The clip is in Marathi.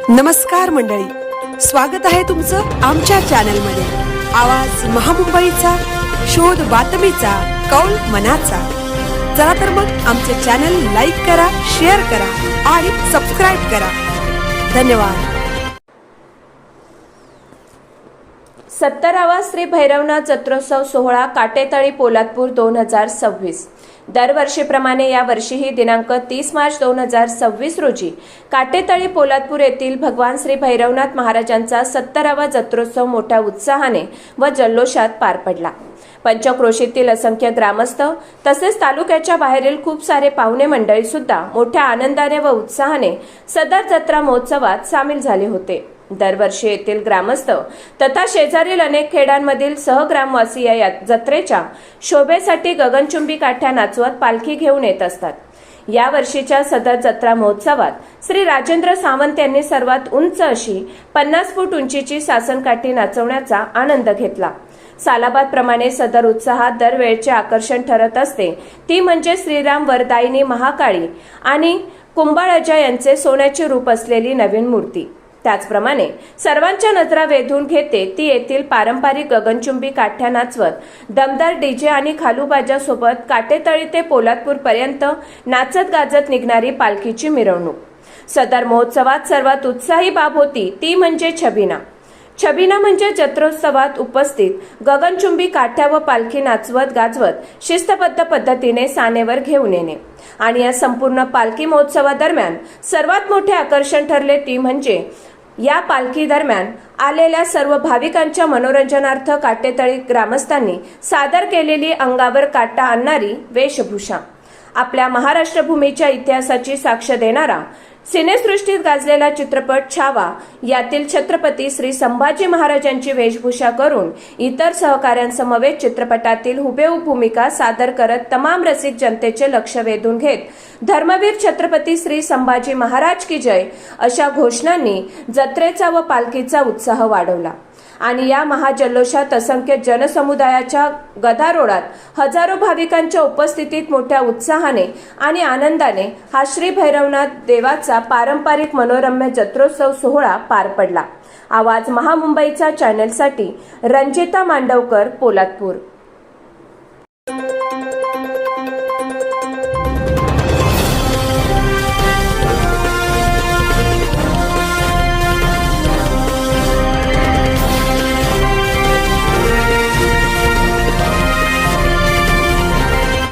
नमस्कार मंडळी, स्वागत आहे तुमचं आमच्या चॅनलमध्ये। आवाज महामुंबईचा, शोध बातमीचा, कौल मनाचा। चला तर मग आमचे चॅनल लाईक करा, शेअर करा आणि सबस्क्राइब करा। धन्यवाद। 17वा श्री भैरवनाथ जत्रोत्सव सोहळा काटेतळी पोलादपूर 2026। दरवर्षीप्रमाणे या वर्षीही दिनांक 30 मार्च 2026 रोजी काटेतळी पोलादपूर येथील भगवान श्री भैरवनाथ महाराजांचा 17वा जत्रोत्सव मोठ्या उत्साहाने व जल्लोषात पार पडला। पंचक्रोशीतील असंख्य ग्रामस्थ तसेच तालुक्याच्या बाहेरील खूप सारे पाहुणे मंडळी सुद्धा मोठ्या आनंदाने व उत्साहाने सदर जत्रा महोत्सवात सामील झाले होते। दरवर्षी येथील ग्रामस्थ तथा शेजारील अनेक खेड्यांमधील सहग्रामवासी या जत्रेच्या शोभेसाठी गगनचुंबी काठ्या नाचवत पालखी घेऊन येत असतात। या वर्षीच्या सदर जत्रा महोत्सवात श्री राजेंद्र सावंत यांनी सर्वात उंच अशी 50 फूट उंचीची सासनकाठी नाचवण्याचा आनंद घेतला। सालाबाद प्रमाणे सदर उत्साहात दरवेळचे आकर्षण ठरत असते ती म्हणजे श्रीराम वरदायिनी महाकाळी आणि कुंभाळजा यांचे सोन्याचे रूप असलेली नवीन मूर्ती। त्याचप्रमाणे सर्वांच्या नजरा वेधून घेते ती येथील पारंपरिक गगनचुंबी काठ्या नाचवत दमदार डीजे आणि खालूबाजा सोबत काटेतळी ते पोलादपूर पर्यंत नाचत गाजत निघणारी पालखीची मिरवणूक। सदर महोत्सवात सर्वात उत्साही बाब होती ती म्हणजे छबिना। छबिना म्हणजे जत्रोत्सवात उपस्थित गगनचुंबी काठ्या व पालखी नाचवत गाजवत शिस्तबद्ध पद्धतीने सानेवर घेऊन येणे। आणि या संपूर्ण पालखी महोत्सवादरम्यान सर्वात मोठे आकर्षण ठरले ती म्हणजे या पालखी दरम्यान आलेल्या सर्व भाविकांच्या मनोरंजनार्थ काटेतळी ग्रामस्थांनी सादर केलेली अंगावर काटा आणणारी वेशभूषा। आपल्या महाराष्ट्र भूमीच्या इतिहासाची साक्ष देणारा सिनेसृष्टीत गाजलेला चित्रपट छावा यातील छत्रपती श्री संभाजी महाराजांची वेशभूषा करून इतर सहकाऱ्यांसमवेत चित्रपटातील हुबेहूब भूमिका सादर करत तमाम रसिक जनतेचे लक्ष वेधून घेत धर्मवीर छत्रपती श्री संभाजी महाराज की जय अशा घोषणांनी जत्रेचा व पालखीचा उत्साह वाढवला। आणि या महाजल्लोषात असंख्य जनसमुदायाच्या गदारोळात हजारो भाविकांच्या उपस्थितीत मोठ्या उत्साहाने आणि आनंदाने हा श्री भैरवनाथ देवाचा पारंपरिक मनोरम्य जत्रोत्सव सोहळा पार पडला। आवाज महामुंबईचा चॅनलसाठी रंजिता मांडवकर, पोलादपूर।